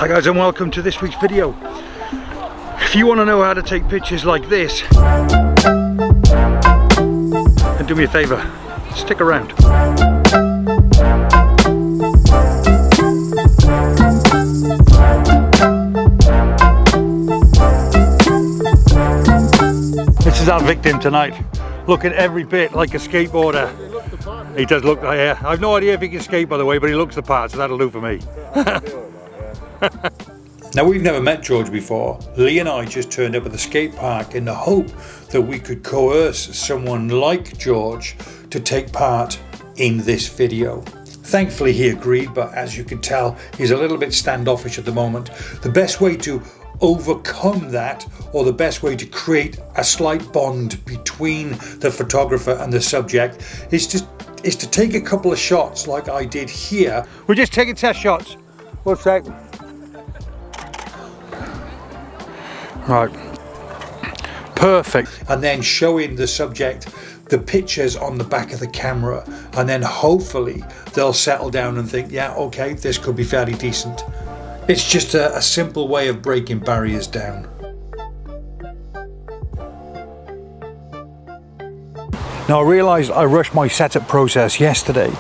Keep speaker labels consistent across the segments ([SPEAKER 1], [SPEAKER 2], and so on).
[SPEAKER 1] Hi guys, and welcome to this week's video. If you want to know how to take pictures like this, then do me a favour, stick around. This is our victim tonight, looking every bit like a skateboarder. He does look like, yeah. I've no idea if he can skate, by the way, but he looks the part, so that'll do for me. Now, we've never met George before. Lee and I just turned up at the skate park in the hope that we could coerce someone like George to take part in this video. Thankfully he agreed, but as you can tell, he's a little bit standoffish at the moment. The best way to overcome that, or the best way to create a slight bond between the photographer and the subject, is to take a couple of shots like I did here. We're just taking test shots. One sec. Right. Perfect. And then showing the subject the pictures on the back of the camera, and then hopefully they'll settle down and think, yeah, okay, this could be fairly decent. It's just a simple way of breaking barriers down. Now, I realised I rushed my setup process yesterday.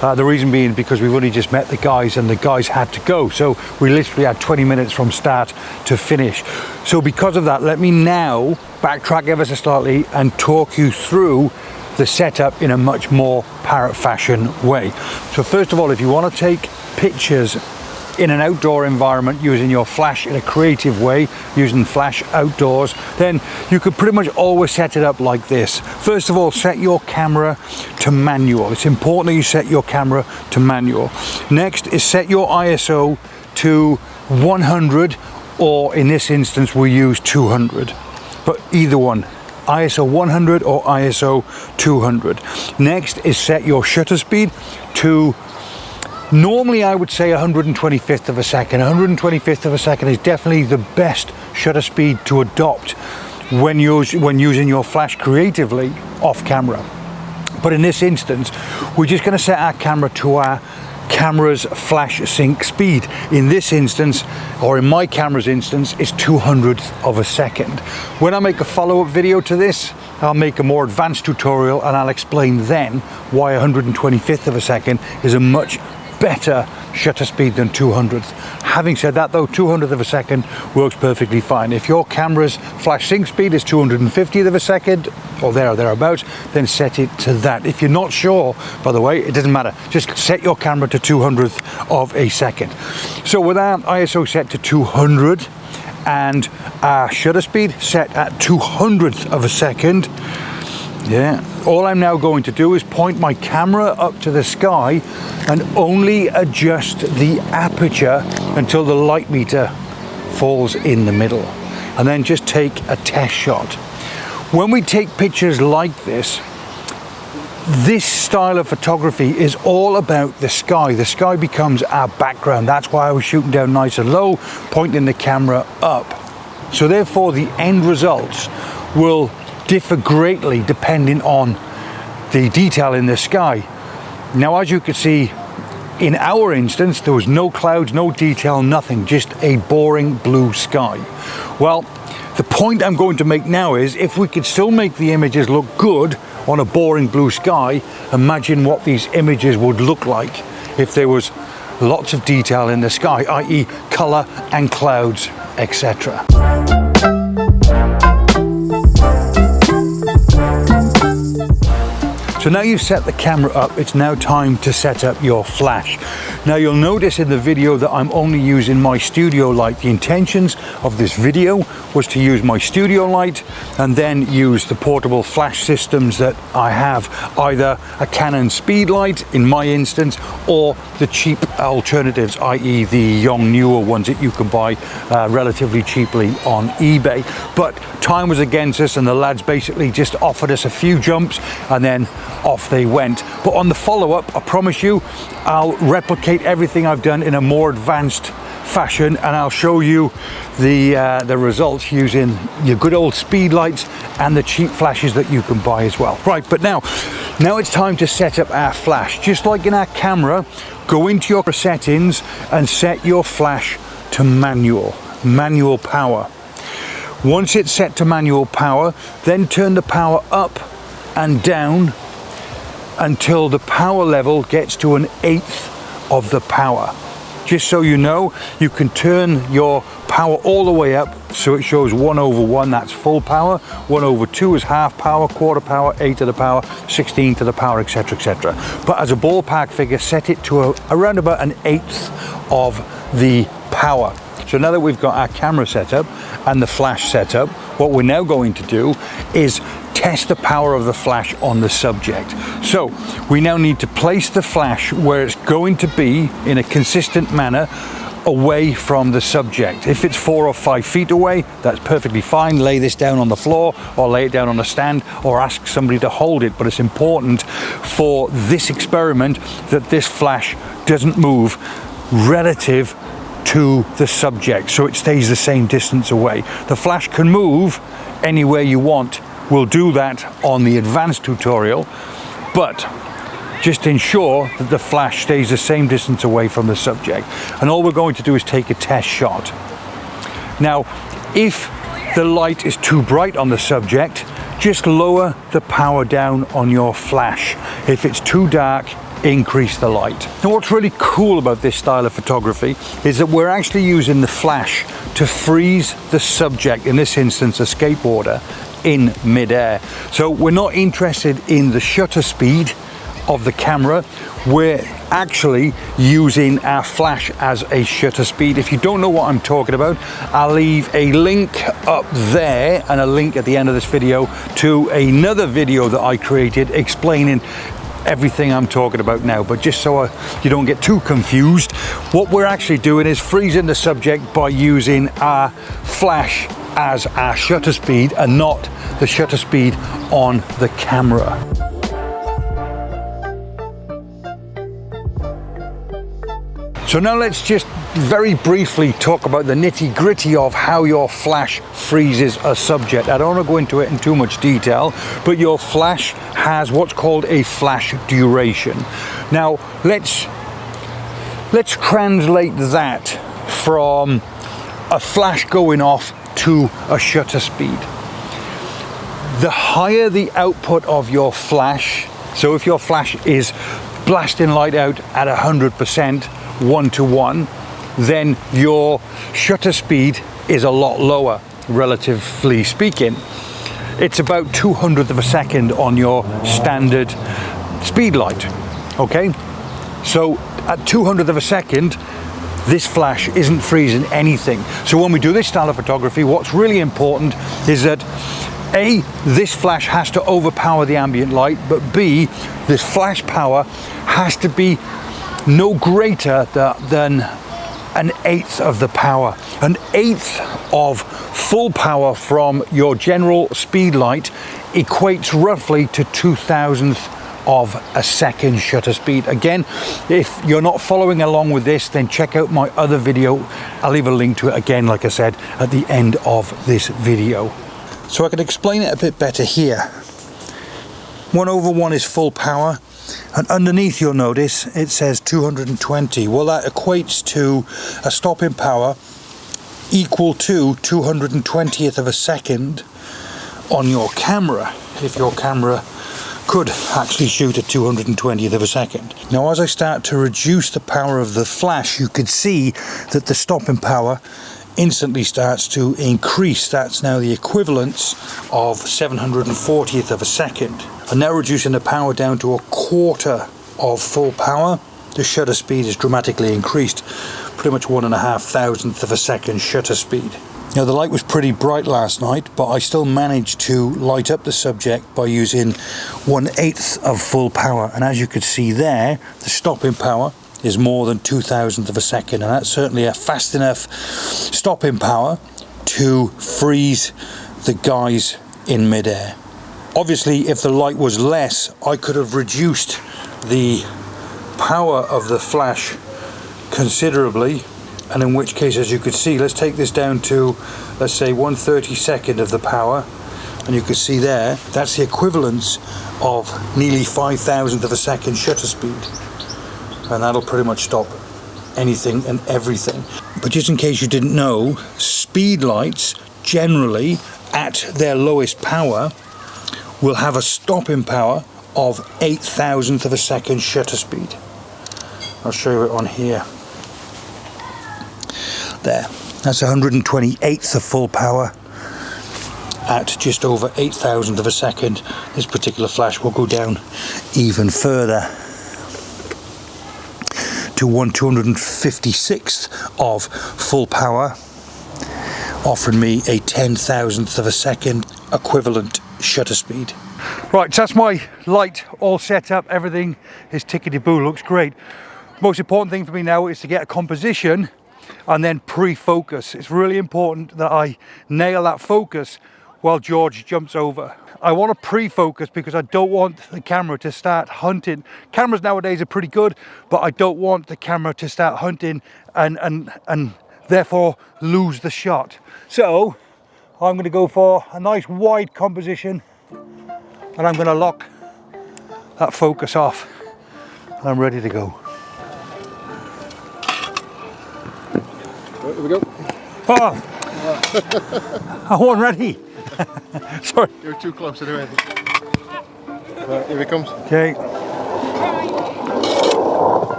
[SPEAKER 1] The reason being because we've only just met the guys and the guys had to go. So we literally had 20 minutes from start to finish. So because of that, let me now backtrack ever so slightly and talk you through the setup in a much more parrot fashion way. So first of all, if you want to take pictures in an outdoor environment using your flash in a creative way, using flash outdoors, then you could pretty much always set it up like this. First of all, set your camera to manual. It's important that you set your camera to manual. Next is set your ISO to 100, or in this instance we use 200, but either one, ISO 100 or ISO 200. Next is set your shutter speed to, normally I would say 125th of a second. 125th of a second is definitely the best shutter speed to adopt when using your flash creatively off camera. But in this instance, we're just going to set our camera to our camera's flash sync speed. In this instance, or in my camera's instance, it's 200th of a second. When I make a follow-up video to this, I'll make a more advanced tutorial and I'll explain then why 125th of a second is a much better shutter speed than 200th. Having said that though, 200th of a second works perfectly fine. If your camera's flash sync speed is 250th of a second, or there or thereabouts, then set it to that. If you're not sure, by the way, it doesn't matter. Just set your camera to 200th of a second. So with our ISO set to 200 and our shutter speed set at 200th of a second, yeah, all I'm now going to do is point my camera up to the sky and only adjust the aperture until the light meter falls in the middle, and then just take a test shot. When we take pictures like this style of photography is all about the sky. The sky becomes our background. That's why I was shooting down nice and low, pointing the camera up. So therefore the end results will differ greatly depending on the detail in the sky. Now, as you can see, in our instance, there was no clouds, no detail, nothing, just a boring blue sky. Well, the point I'm going to make now is, if we could still make the images look good on a boring blue sky, imagine what these images would look like if there was lots of detail in the sky, i.e. color and clouds, etc. So now you've set the camera up, it's now time to set up your flash. Now you'll notice in the video that I'm only using my studio light. The intentions of this video was to use my studio light and then use the portable flash systems that I have, either a Canon speed light in my instance, or the cheap alternatives, i.e. the young newer ones that you can buy relatively cheaply on eBay. But time was against us and the lads basically just offered us a few jumps and then off they went. But on the follow-up, I promise you, I'll replicate everything I've done in a more advanced fashion, and I'll show you the results using your good old speed lights and the cheap flashes that you can buy as well. Right, but now it's time to set up our flash. Just like in our camera, go into your settings and set your flash to manual power. Once it's set to manual power, then turn the power up and down until the power level gets to 1/8 of the power. Just so you know, you can turn your power all the way up so it shows 1/1, that's full power, 1/2 is half power, quarter power, 8 to the power, 16 to the power, etc, etc. But as a ballpark figure, set it to around about 1/8 of the power. So now that we've got our camera set up and the flash set up, what we're now going to do is test the power of the flash on the subject. So we now need to place the flash where it's going to be in a consistent manner away from the subject. If it's 4 or 5 feet away, that's perfectly fine. Lay this down on the floor or lay it down on a stand or ask somebody to hold it. But it's important for this experiment that this flash doesn't move relative to the subject, so it stays the same distance away. The flash can move anywhere you want. We'll do that on the advanced tutorial, but just ensure that the flash stays the same distance away from the subject. And all we're going to do is take a test shot. Now, if the light is too bright on the subject, just lower the power down on your flash. If it's too dark, increase the light. Now, what's really cool about this style of photography is that we're actually using the flash to freeze the subject, in this instance a skateboarder, in midair. So we're not interested in the shutter speed of the camera, we're actually using our flash as a shutter speed. If you don't know what I'm talking about, I'll leave a link up there and a link at the end of this video to another video that I created explaining everything I'm talking about now. But just so you don't get too confused, what we're actually doing is freezing the subject by using our flash as our shutter speed and not the shutter speed on the camera. So now let's just very briefly talk about the nitty-gritty of how your flash freezes a subject. I don't want to go into it in too much detail, but your flash has what's called a flash duration. Now let's translate that from a flash going off to a shutter speed. The higher the output of your flash, so if your flash is blasting light out at 100%, 1:1, then your shutter speed is a lot lower, relatively speaking. It's about 200th of a second on your standard speed light, okay? So at 200th of a second, this flash isn't freezing anything. So when we do this style of photography, what's really important is that A, this flash has to overpower the ambient light, but B, this flash power has to be no greater than 1/8 of the power. 1/8 of full power from your general speed light equates roughly to 2,000th of a second shutter speed. Again, if you're not following along with this, then check out my other video. I'll leave a link to it again, like I said, at the end of this video. So I can explain it a bit better here. 1/1 is full power, and underneath you'll notice it says 220. Well, that equates to a stopping power equal to 220th of a second on your camera, if your camera could actually shoot at 220th of a second. Now, as I start to reduce the power of the flash, you can see that the stopping power instantly starts to increase. That's now the equivalence of 740th of a second. And now reducing the power down to 1/4 of full power, the shutter speed is dramatically increased, pretty much 1,500th of a second shutter speed. Now, the light was pretty bright last night, but I still managed to light up the subject by using 1/8 of full power. And as you could see there, the stopping power is more than 2,000th of a second, and that's certainly a fast enough stopping power to freeze the guys in midair. Obviously, if the light was less, I could have reduced the power of the flash considerably, and in which case, as you could see, let's take this down to, let's say, 1/32nd of the power, and you can see there, that's the equivalence of nearly 5,000th of a second shutter speed, and that'll pretty much stop anything and everything. But just in case you didn't know, speed lights generally at their lowest power will have a stopping power of 0.008 of a second shutter speed. I'll show you it on here. There, that's 128th of full power at just over 0.008 of a second. This particular flash will go down even further to 1/256th of full power, offering me a 0.010 of a second equivalent shutter speed. Right, so that's my light all set up. Everything is tickety-boo, looks great. Most important thing for me now is to get a composition and then pre-focus. It's really important that I nail that focus while George jumps over. I want to pre-focus because I don't want the camera to start hunting. Cameras nowadays are pretty good, but I don't want the camera to start hunting and therefore lose the shot. So I'm going to go for a nice wide composition, and I'm going to lock that focus off, and I'm ready to go.
[SPEAKER 2] Right, here we go.
[SPEAKER 1] Oh, I wasn't ready. Sorry.
[SPEAKER 2] You're too close anyway. Right, here he comes.
[SPEAKER 1] Okay.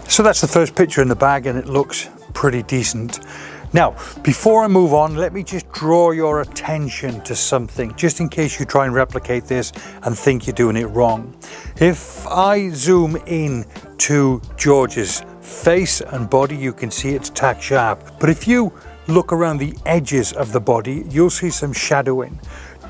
[SPEAKER 1] So that's the first picture in the bag, and it looks pretty decent. Now, before I move on, let me just draw your attention to something, just in case you try and replicate this and think you're doing it wrong. If I zoom in to George's face and body, you can see it's tack sharp. But if you look around the edges of the body, you'll see some shadowing.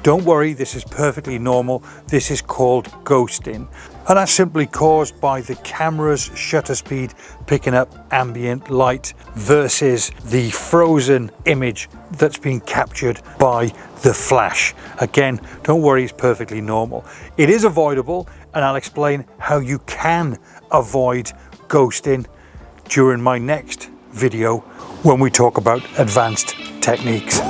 [SPEAKER 1] Don't worry, this is perfectly normal. This is called ghosting. And that's simply caused by the camera's shutter speed picking up ambient light versus the frozen image that's being captured by the flash. Again, don't worry, it's perfectly normal. It is avoidable, and I'll explain how you can avoid ghosting during my next video when we talk about advanced techniques.